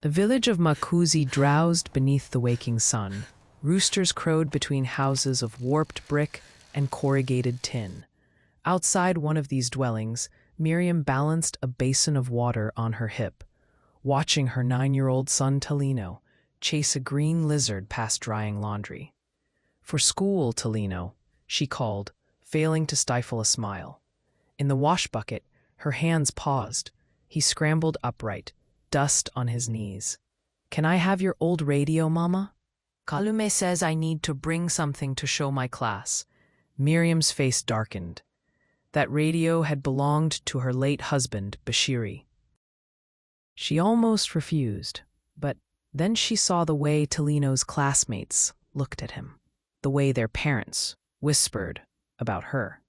The village of Makuzi drowsed beneath the waking sun. Roosters crowed between houses of warped brick and corrugated tin. Outside one of these dwellings, Miriam balanced a basin of water on her hip, watching her 9-year-old son Talino chase a green lizard past drying laundry. "For school, Talino," she called, failing to stifle a smile. In the wash bucket, her hands paused. He scrambled upright, dust on his knees. "Can I have your old radio, Mama? Kalume says I need to bring something to show my class." Miriam's face darkened. That radio had belonged to her late husband, Bashiri. She almost refused, but then she saw the way Talino's classmates looked at him, the way their parents whispered about her,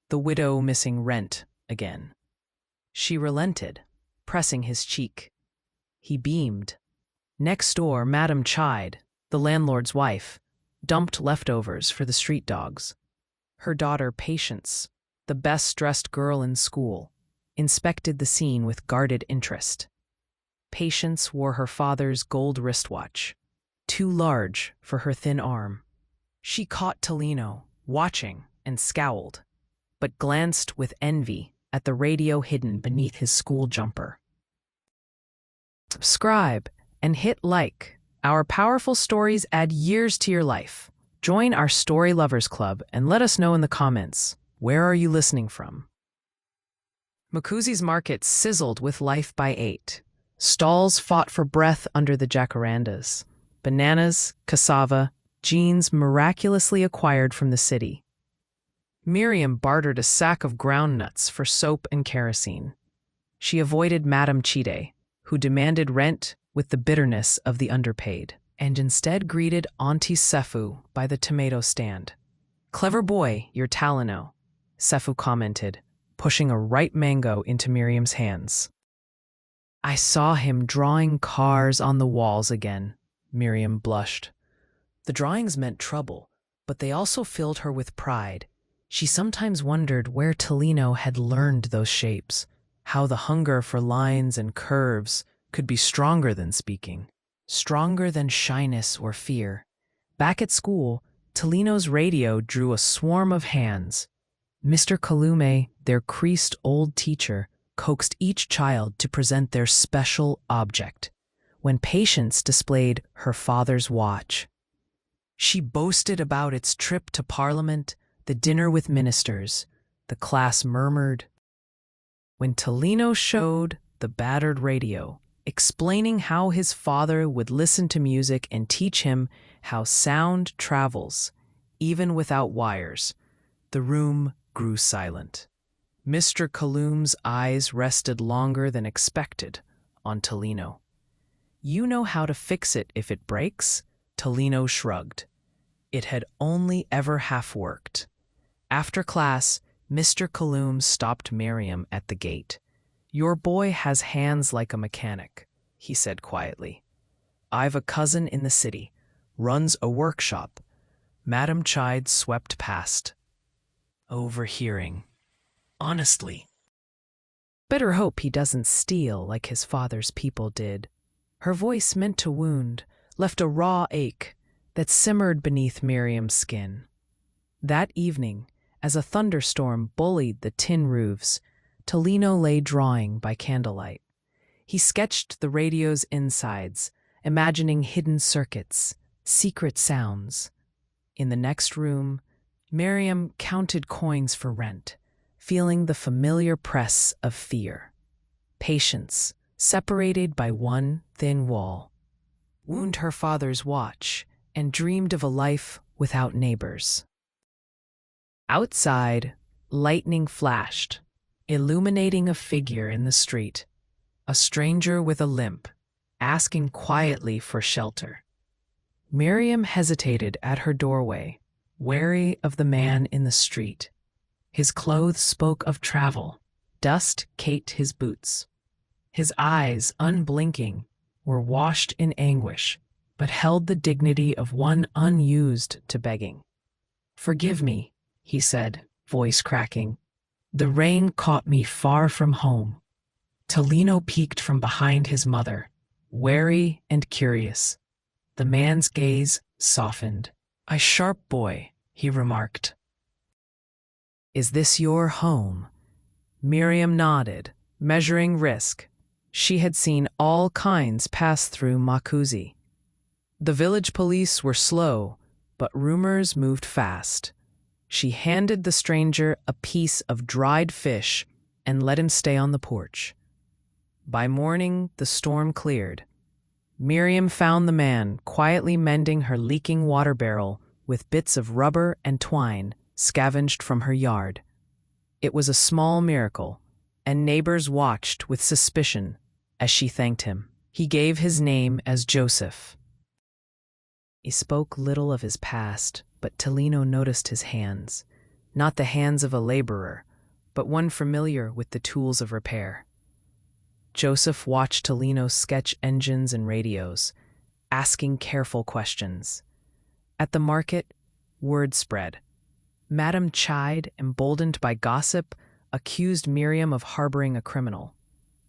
the widow missing rent again. She relented, pressing his cheek. He beamed. Next door, Madame Chide, the landlord's wife, dumped leftovers for the street dogs. Her daughter, Patience, the best-dressed girl in school, inspected the scene with guarded interest. Patience wore her father's gold wristwatch, too large for her thin arm. She caught Talino, watching, and scowled, but glanced with envy at the radio hidden beneath his school jumper. Subscribe and hit like. Our powerful stories add years to your life. Join our Story Lovers Club and let us know in the comments, where are you listening from? Makuzi's market sizzled with life by 8. Stalls fought for breath under the jacarandas. Bananas, cassava, jeans miraculously acquired from the city. Miriam bartered a sack of groundnuts for soap and kerosene. She avoided Madame Chide, who demanded rent with the bitterness of the underpaid, and instead greeted Auntie Sefu by the tomato stand. "Clever boy, your Talino," Sefu commented, pushing a ripe mango into Miriam's hands. "I saw him drawing cars on the walls again," Miriam blushed. The drawings meant trouble, but they also filled her with pride. She sometimes wondered where Talino had learned those shapes, how the hunger for lines and curves could be stronger than speaking, stronger than shyness or fear. Back at school, Talino's radio drew a swarm of hands. Mr. Kalume, their creased old teacher, coaxed each child to present their special object. When Patience displayed her father's watch, she boasted about its trip to Parliament, the dinner with ministers. The class murmured. When Talino showed the battered radio, explaining how his father would listen to music and teach him how sound travels, even without wires, the room grew silent. Mr. Kalum's eyes rested longer than expected on Talino. "You know how to fix it if it breaks?" Talino shrugged. It had only ever half-worked. After class, Mr. Kalum stopped Miriam at the gate. "Your boy has hands like a mechanic," he said quietly. "I've a cousin in the city, runs a workshop." Madame Chide swept past, overhearing. "Honestly, better hope he doesn't steal like his father's people did." Her voice, meant to wound, left a raw ache that simmered beneath Miriam's skin. That evening, as a thunderstorm bullied the tin roofs, Talino lay drawing by candlelight. He sketched the radio's insides, imagining hidden circuits, secret sounds. In the next room, Miriam counted coins for rent, feeling the familiar press of fear. Patience, separated by one thin wall, wound her father's watch and dreamed of a life without neighbors. Outside, lightning flashed, illuminating a figure in the street, a stranger with a limp, asking quietly for shelter. Miriam hesitated at her doorway, wary of the man in the street. His clothes spoke of travel, dust caked his boots. His eyes, unblinking, were washed in anguish, but held the dignity of one unused to begging. "Forgive me," he said, voice cracking. "The rain caught me far from home." Talino peeked from behind his mother, wary and curious. The man's gaze softened. "A sharp boy," he remarked. "Is this your home?" Miriam nodded, measuring risk. She had seen all kinds pass through Makuzi. The village police were slow, but rumors moved fast. She handed the stranger a piece of dried fish and let him stay on the porch. By morning, the storm cleared. Miriam found the man quietly mending her leaking water barrel with bits of rubber and twine scavenged from her yard. It was a small miracle, and neighbors watched with suspicion as she thanked him. He gave his name as Joseph. He spoke little of his past, but Talino noticed his hands, not the hands of a laborer, but one familiar with the tools of repair. Joseph watched Talino sketch engines and radios, asking careful questions. At the market, word spread. Madame Chide, emboldened by gossip, accused Miriam of harboring a criminal.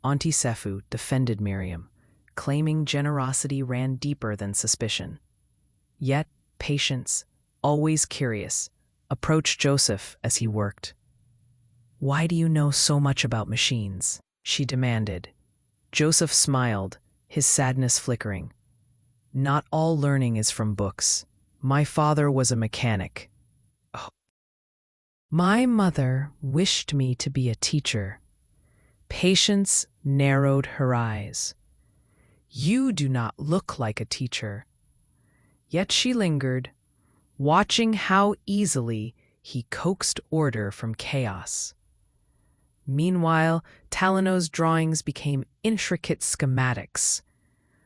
Auntie Sefu defended Miriam, claiming generosity ran deeper than suspicion. Yet, Patience, always curious, approached Joseph as he worked. "Why do you know so much about machines?" she demanded. Joseph smiled, his sadness flickering. "Not all learning is from books. My father was a mechanic." "Oh." "My mother wished me to be a teacher." Patience narrowed her eyes. "You do not look like a teacher." Yet she lingered, watching how easily he coaxed order from chaos. Meanwhile, Talino's drawings became intricate schematics.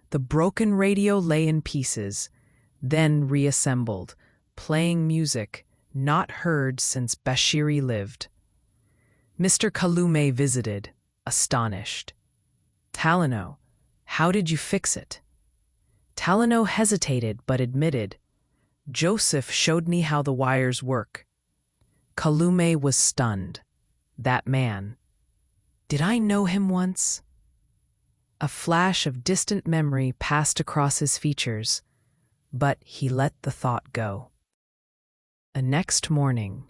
The broken radio lay in pieces, then reassembled, playing music not heard since Bashiri lived. Mr. Kalume visited, astonished. "Talino, how did you fix it?" Talino hesitated but admitted, "Joseph showed me how the wires work." Kalume was stunned. That man. Did I know him once? A flash of distant memory passed across his features, but he let the thought go. The next morning,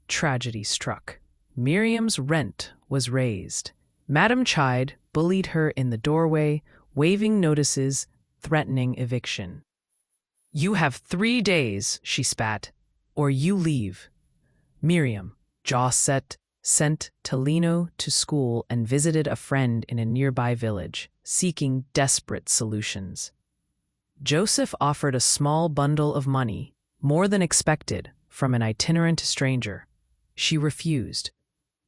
tragedy struck. Miriam's rent was raised. Madame Chide bullied her in the doorway, waving notices threatening eviction. "You have 3 days," she spat, "or you leave." Miriam, jaw set, sent Talino to school and visited a friend in a nearby village, seeking desperate solutions. Joseph offered a small bundle of money, more than expected, from an itinerant stranger. She refused,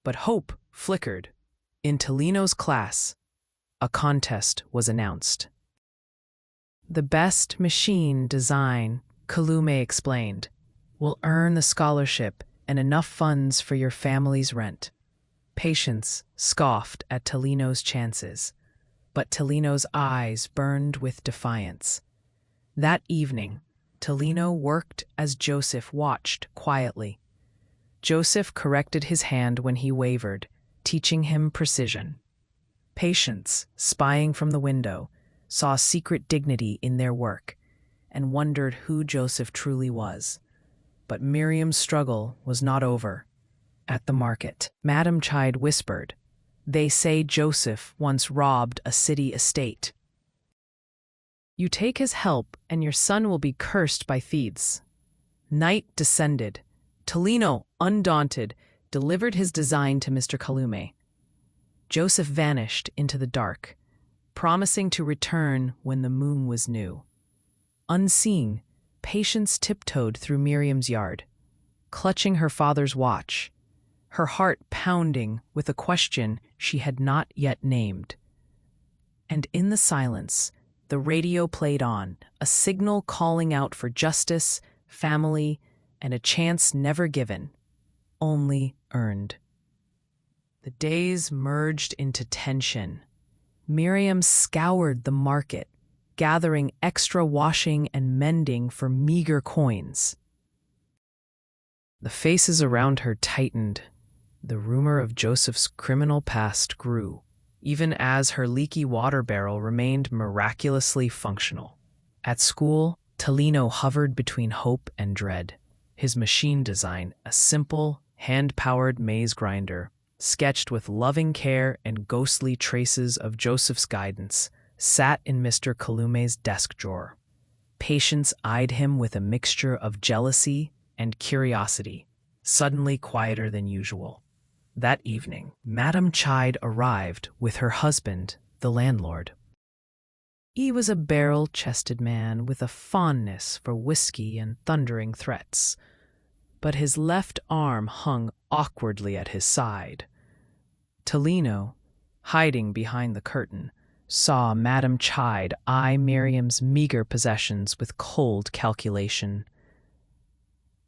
but hope flickered. In Talino's class, a contest was announced. "The best machine design," Kalume explained, "will earn the scholarship and enough funds for your family's rent." Patience scoffed at Talino's chances, but Talino's eyes burned with defiance. That evening, Talino worked as Joseph watched quietly. Joseph corrected his hand when he wavered, teaching him precision. Patience, spying from the window, saw secret dignity in their work and wondered who Joseph truly was. But Miriam's struggle was not over. At the market, Madame Chide whispered, "They say Joseph once robbed a city estate. You take his help and your son will be cursed by thieves." Night descended. Talino, undaunted, delivered his design to Mr. Kalume. Joseph vanished into the dark, promising to return when the moon was new. Unseen, Patience tiptoed through Miriam's yard, clutching her father's watch, her heart pounding with a question she had not yet named. And in the silence, the radio played on, a signal calling out for justice, family, and a chance never given, only earned. The days merged into tension. Miriam scoured the market, gathering extra washing and mending for meager coins. The faces around her tightened. The rumor of Joseph's criminal past grew. even as her leaky water barrel remained miraculously functional. At school, Talino hovered between hope and dread. His machine design, a simple, hand-powered maize grinder, sketched with loving care and ghostly traces of Joseph's guidance, sat in Mr. Kalume's desk drawer. Patience eyed him with a mixture of jealousy and curiosity, suddenly quieter than usual. That evening, Madame Chide arrived with her husband, the landlord. He was a barrel-chested man with a fondness for whiskey and thundering threats, but his left arm hung awkwardly at his side. Talino, hiding behind the curtain, saw Madame Chide eye Miriam's meager possessions with cold calculation.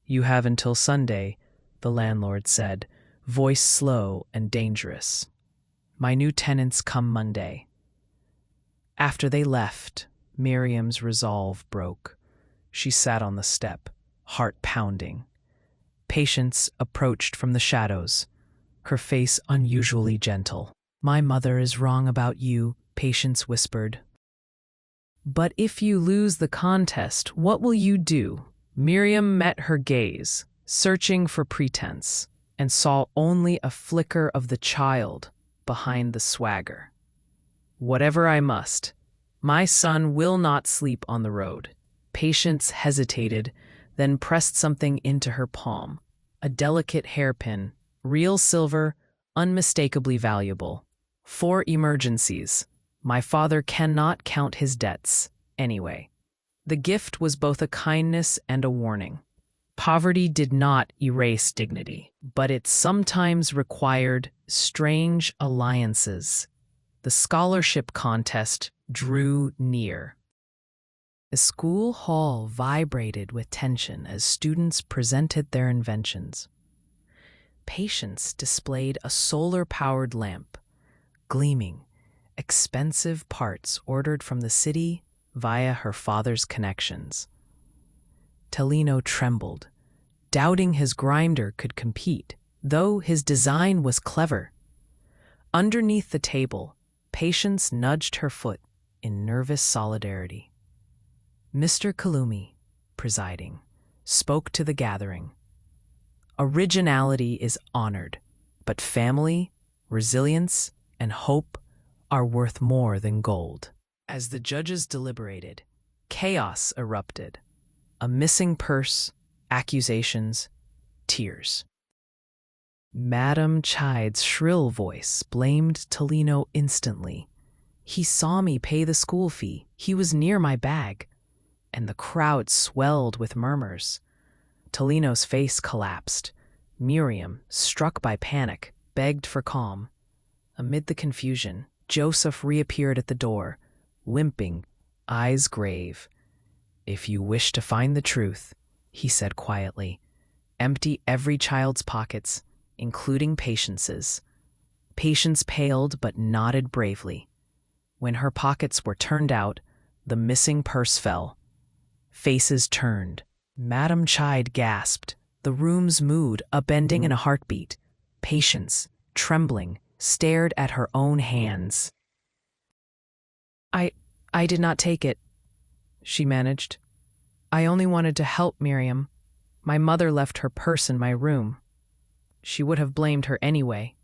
"You have until Sunday," the landlord said, voice slow and dangerous. "My new tenants come Monday." After they left, Miriam's resolve broke. She sat on the step, heart pounding. Patience approached from the shadows, her face unusually gentle. "My mother is wrong about you," Patience whispered. "But if you lose the contest, what will you do?" Miriam met her gaze, searching for pretense, and saw only a flicker of the child behind the swagger. "Whatever I must, my son will not sleep on the road." Patience hesitated, then pressed something into her palm, a delicate hairpin, real silver, unmistakably valuable. "For emergencies. My father cannot count his debts, anyway." The gift was both a kindness and a warning. Poverty did not erase dignity, but it sometimes required strange alliances. The scholarship contest drew near. The school hall vibrated with tension as students presented their inventions. Patience displayed a solar-powered lamp, gleaming, expensive parts ordered from the city via her father's connections. Talino trembled, doubting his grinder could compete, though his design was clever. Underneath the table, Patience nudged her foot in nervous solidarity. Mr. Kalume, presiding, spoke to the gathering. "Originality is honored, but family, resilience, and hope are worth more than gold." As the judges deliberated, chaos erupted. A missing purse, accusations, tears. Madame Chide's shrill voice blamed Talino instantly. "He saw me pay the school fee. He was near my bag." And the crowd swelled with murmurs. Talino's face collapsed. Miriam, struck by panic, begged for calm. Amid the confusion, Joseph reappeared at the door, limping, eyes grave. "If you wish to find the truth," he said quietly, "empty every child's pockets, including Patience's." Patience paled but nodded bravely. When her pockets were turned out, the missing purse fell. Faces turned. Madame Chide gasped, the room's mood upending in a heartbeat. Patience, trembling, stared at her own hands. I did not take it," she managed. "I only wanted to help Miriam. My mother left her purse in my room. She would have blamed her anyway."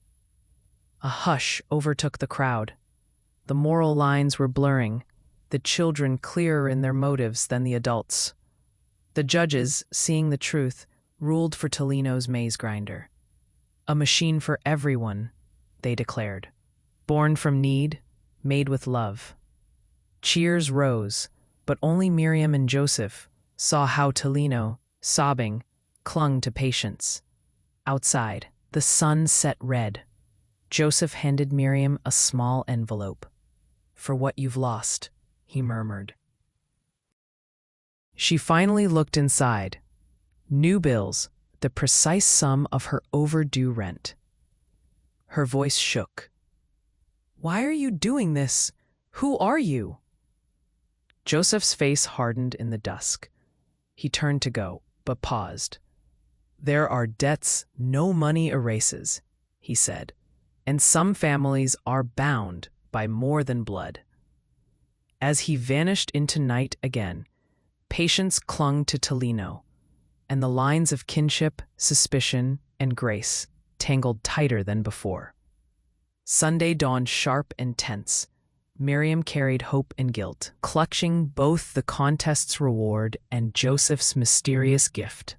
A hush overtook the crowd. The moral lines were blurring, the children clearer in their motives than the adults. The judges, seeing the truth, ruled for Talino's maize grinder. "A machine for everyone," they declared. "Born from need, made with love." Cheers rose, but only Miriam and Joseph saw how Talino, sobbing, clung to Patience. Outside, the sun set red. Joseph handed Miriam a small envelope. "For what you've lost," he murmured. She finally looked inside. New bills, the precise sum of her overdue rent. Her voice shook. "Why are you doing this? Who are you?" Joseph's face hardened in the dusk. He turned to go, but paused. "There are debts no money erases," he said, and some families are bound by more than blood. As he vanished into night again, patience clung to Talino, and the lines of kinship, suspicion, and grace tangled tighter than before. Sunday dawned sharp and tense. Miriam carried hope and guilt, clutching both the contest's reward and Joseph's mysterious gift.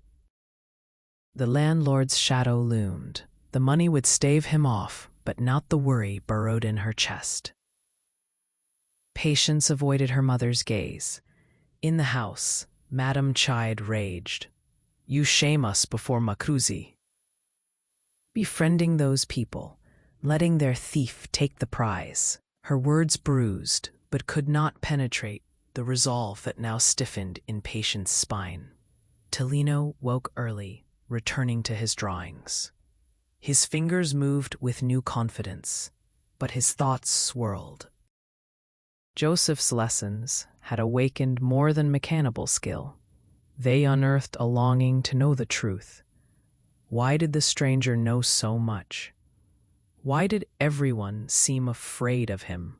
The landlord's shadow loomed. The money would stave him off, but not the worry burrowed in her chest. Patience avoided her mother's gaze. In the house, Madame Chide raged. "You shame us before Makuzi." Befriending those people, letting their thief take the prize. Her words bruised, but could not penetrate the resolve that now stiffened in Patience's spine. Talino woke early, returning to his drawings. His fingers moved with new confidence, but his thoughts swirled. Joseph's lessons had awakened more than mechanical skill. They unearthed a longing to know the truth. Why did the stranger know so much? Why did everyone seem afraid of him?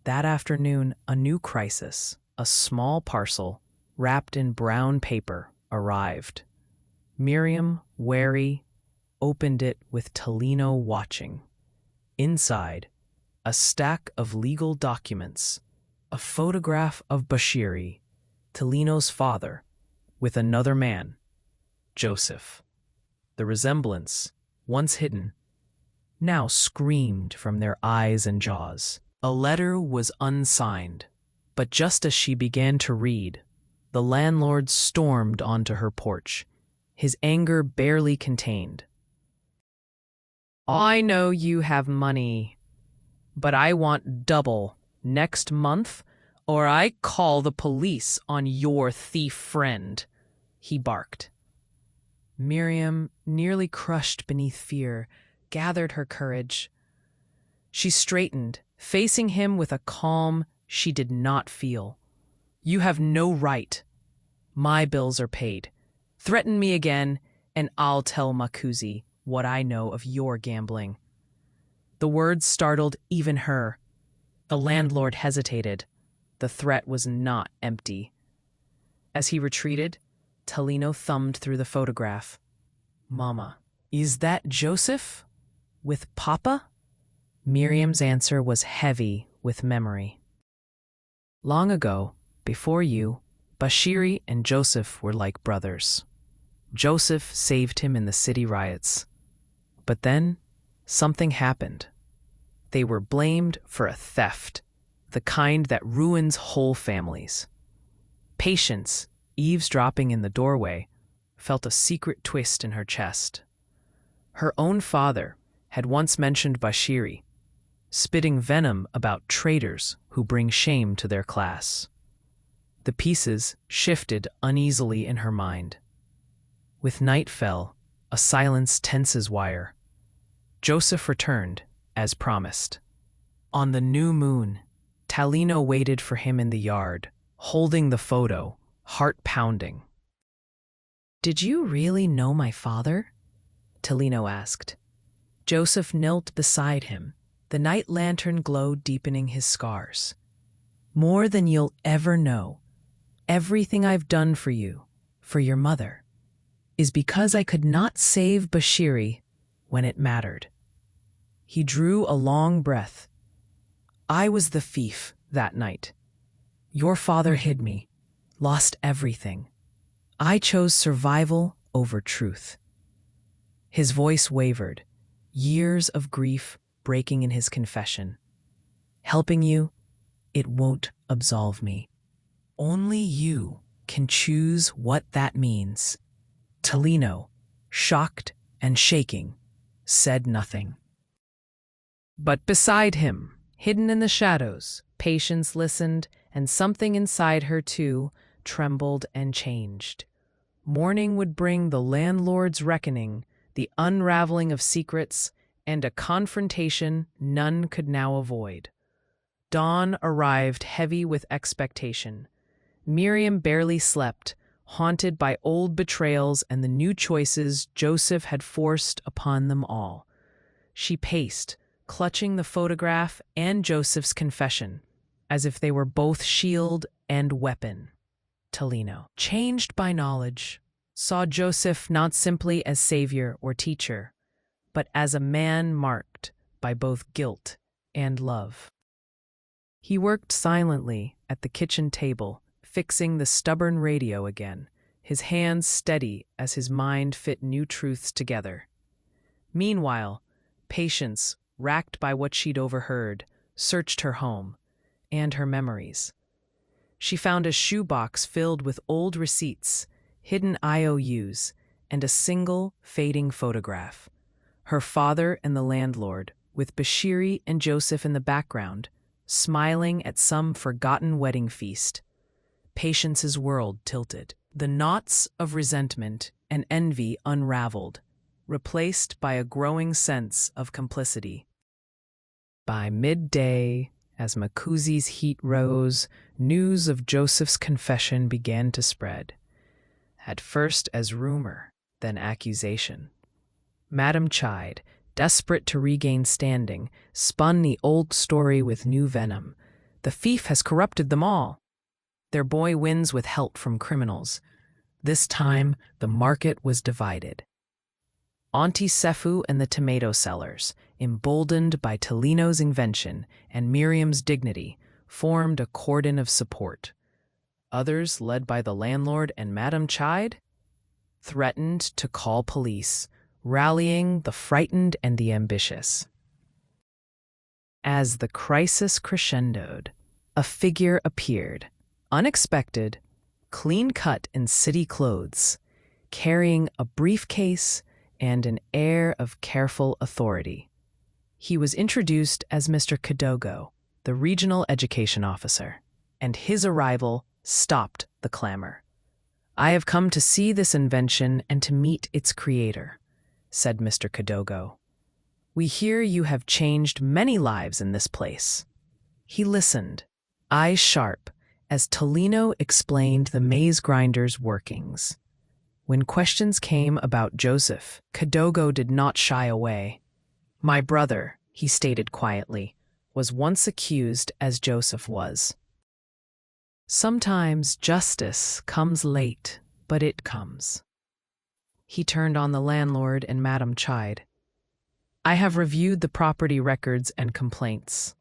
That afternoon, a new crisis, a small parcel, wrapped in brown paper, arrived. Miriam, wary, opened it with Talino watching. Inside, a stack of legal documents, a photograph of Bashiri, Talino's father, with another man, Joseph. The resemblance, once hidden, now screamed from their eyes and jaws. A letter was unsigned, but just as she began to read, the landlord stormed onto her porch, his anger barely contained. "I know you have money, but I want double next month, or I call the police on your thief friend," he barked. Miriam, nearly crushed beneath fear, gathered her courage. She straightened, facing him with a calm she did not feel. "You have no right. My bills are paid. Threaten me again, and I'll tell Makuzi what I know of your gambling." The words startled even her. The landlord hesitated. The threat was not empty. As he retreated, Talino thumbed through the photograph. "Mama, is that Joseph? With Papa?" Miriam's answer was heavy with memory. "Long ago, before you, Bashiri and Joseph were like brothers. Joseph saved him in the city riots. But then, something happened. They were blamed for a theft, the kind that ruins whole families." Patience, eavesdropping in the doorway, felt a secret twist in her chest. Her own father had once mentioned Bashiri, spitting venom about traitors who bring shame to their class. The pieces shifted uneasily in her mind. With night fell, a silence tense as wire. Joseph returned, as promised. On the new moon, Talino waited for him in the yard, holding the photo, heart pounding. "Did you really know my father?" Talino asked. Joseph knelt beside him, the night lantern glow deepening his scars. "More than you'll ever know. Everything I've done for you, for your mother, is because I could not save Bashiri when it mattered." He drew a long breath. "I was the thief that night. Your father hid me, lost everything. I chose survival over truth." His voice wavered, years of grief breaking in his confession. "Helping you, it won't absolve me. Only you can choose what that means." Talino, shocked and shaking, said nothing. But beside him, hidden in the shadows, Patience listened, and something inside her, too, trembled and changed. Morning would bring the landlord's reckoning, the unraveling of secrets, and a confrontation none could now avoid. Dawn arrived heavy with expectation. Miriam barely slept, haunted by old betrayals and the new choices Joseph had forced upon them all. She paced, clutching the photograph and Joseph's confession, as if they were both shield and weapon. Talino, changed by knowledge, saw Joseph not simply as savior or teacher, but as a man marked by both guilt and love. He worked silently at the kitchen table, fixing the stubborn radio again, his hands steady as his mind fit new truths together. Meanwhile, Patience, racked by what she'd overheard, searched her home and her memories. She found a shoebox filled with old receipts, hidden IOUs, and a single fading photograph. Her father and the landlord, with Bashiri and Joseph in the background, smiling at some forgotten wedding feast. Patience's world tilted. The knots of resentment and envy unraveled, replaced by a growing sense of complicity. By midday, as Makuzi's heat rose, news of Joseph's confession began to spread, at first as rumor, then accusation. Madam Chide, desperate to regain standing, spun the old story with new venom. The thief has corrupted them all. Their boy wins with help from criminals. This time, the market was divided. Auntie Sefu and the tomato sellers, emboldened by Talino's invention and Miriam's dignity, formed a cordon of support. Others, led by the landlord and Madam Chide, threatened to call police, rallying the frightened and the ambitious. As the crisis crescendoed, a figure appeared, unexpected, clean-cut in city clothes, carrying a briefcase and an air of careful authority. He was introduced as Mr. Kadogo, the regional education officer, and his arrival stopped the clamor. "I have come to see this invention and to meet its creator," said Mr. Kadogo. "We hear you have changed many lives in this place." He listened, eyes sharp, as Talino explained the maize grinder's workings. When questions came about Joseph, Kadogo did not shy away. "My brother," he stated quietly, "was once accused as Joseph was. Sometimes justice comes late, but it comes." He turned on the landlord and Madam Chide. "I have reviewed the property records and complaints,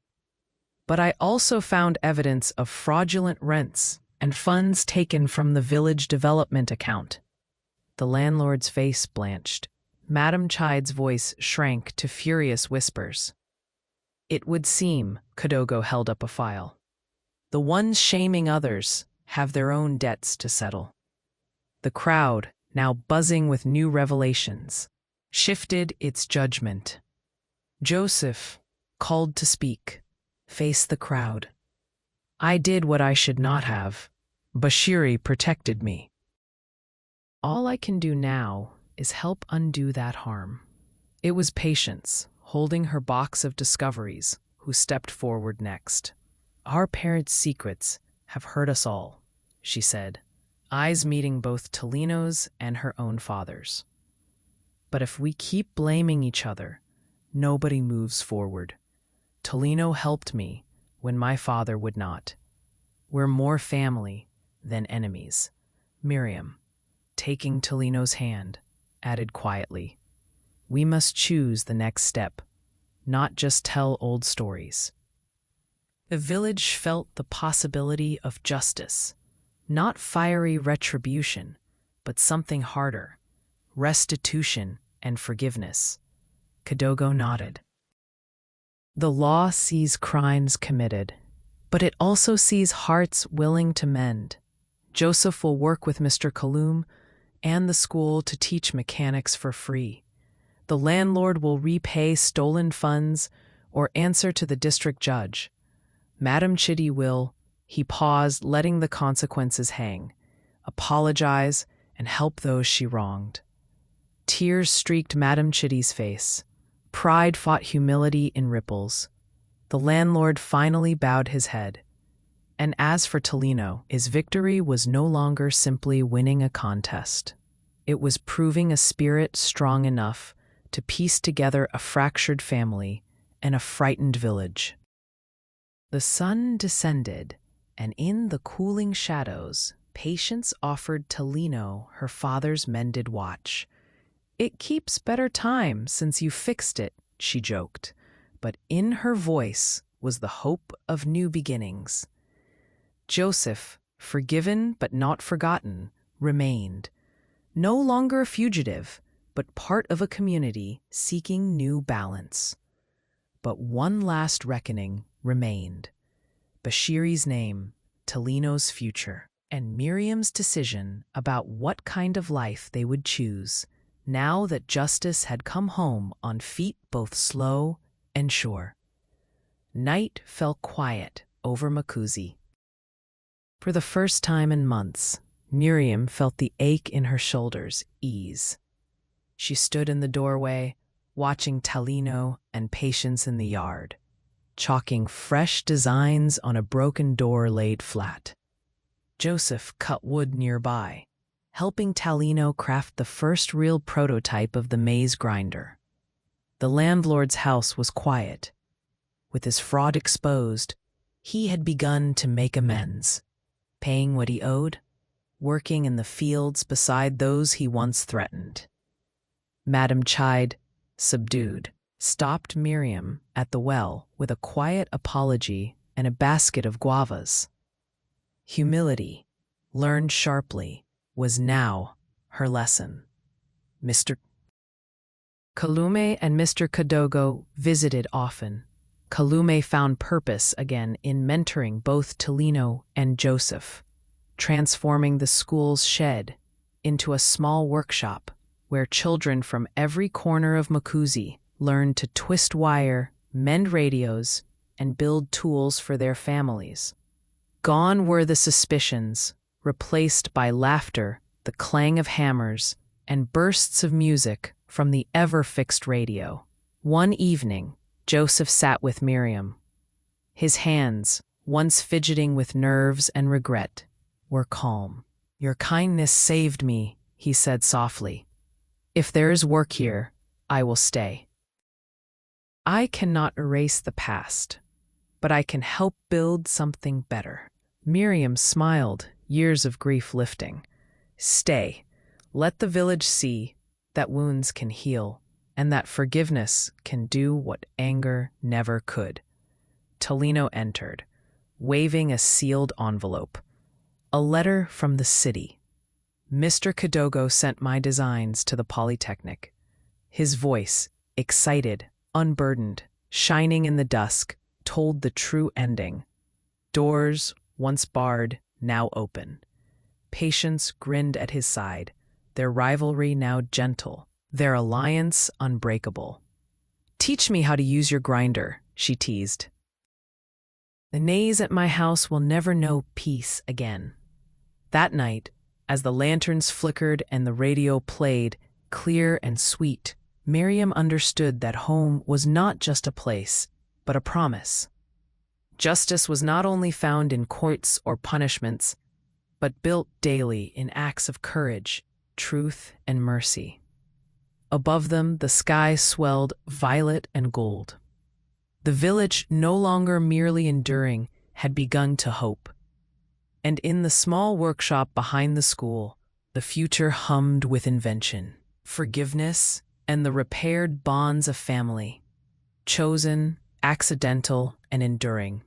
but I also found evidence of fraudulent rents and funds taken from the village development account." The landlord's face blanched. Madam Chide's voice shrank to furious whispers. "It would seem," Kadogo held up a file, "the ones shaming others have their own debts to settle." The crowd, now buzzing with new revelations, shifted its judgment. Joseph, called to speak, faced the crowd. "I did what I should not have. Bashiri protected me. All I can do now is help undo that harm." It was Patience, holding her box of discoveries, who stepped forward next. "Our parents' secrets have hurt us all," she said, eyes meeting both Talino's and her own father's. "But if we keep blaming each other, nobody moves forward. Talino helped me when my father would not. We're more family than enemies." Miriam, taking Talino's hand, added quietly, "We must choose the next step, not just tell old stories." The village felt the possibility of justice, not fiery retribution, but something harder, restitution and forgiveness. Kadogo nodded. "The law sees crimes committed, but it also sees hearts willing to mend. Joseph will work with Mr. Kaloum and the school to teach mechanics for free. The landlord will repay stolen funds or answer to the district judge. Madam Chidi will," he paused, letting the consequences hang, "apologize and help those she wronged." Tears streaked Madam Chidi's face. Pride fought humility in ripples. The landlord finally bowed his head. And as for Talino, his victory was no longer simply winning a contest. It was proving a spirit strong enough to piece together a fractured family and a frightened village. The sun descended, and in the cooling shadows, Patience offered Talino her father's mended watch. "It keeps better time since you fixed it," she joked, but in her voice was the hope of new beginnings. Joseph, forgiven but not forgotten, remained, no longer a fugitive, but part of a community seeking new balance. But one last reckoning remained: Bashiri's name, Talino's future, and Miriam's decision about what kind of life they would choose, now that justice had come home on feet both slow and sure. Night fell quiet over Makuzi. For the first time in months, Miriam felt the ache in her shoulders ease. She stood in the doorway, watching Talino and Patience in the yard, chalking fresh designs on a broken door laid flat. Joseph cut wood nearby, helping Talino craft the first real prototype of the maize grinder. The landlord's house was quiet. With his fraud exposed, he had begun to make amends, paying what he owed, working in the fields beside those he once threatened. Madame Chide, subdued, stopped Miriam at the well with a quiet apology and a basket of guavas. Humility, learned sharply, was now her lesson. Mr. Kalume and Mr. Kadogo visited often. Kalume found purpose again in mentoring both Talino and Joseph, transforming the school's shed into a small workshop where children from every corner of Makuzi learned to twist wire, mend radios, and build tools for their families. Gone were the suspicions, replaced by laughter, the clang of hammers, and bursts of music from the ever-fixed radio. One evening, Joseph sat with Miriam. His hands, once fidgeting with nerves and regret, were calm. "Your kindness saved me," he said softly. "If there is work here, I will stay. I cannot erase the past, but I can help build something better." Miriam smiled, years of grief lifting. "Stay. Let the village see that wounds can heal, and that forgiveness can do what anger never could." Talino entered, waving a sealed envelope. "A letter from the city. Mr. Kadogo sent my designs to the Polytechnic." His voice, excited, unburdened, shining in the dusk, told the true ending. Doors, once barred, now open. Patience grinned at his side, their rivalry now gentle, their alliance unbreakable. "Teach me how to use your grinder," she teased. "The nays at my house will never know peace again." That night, as the lanterns flickered and the radio played, clear and sweet, Miriam understood that home was not just a place, but a promise. Justice was not only found in courts or punishments, but built daily in acts of courage, truth, and mercy. Above them, the sky swelled violet and gold. The village, no longer merely enduring, had begun to hope. And in the small workshop behind the school, the future hummed with invention, forgiveness, and the repaired bonds of family, chosen, accidental, and enduring.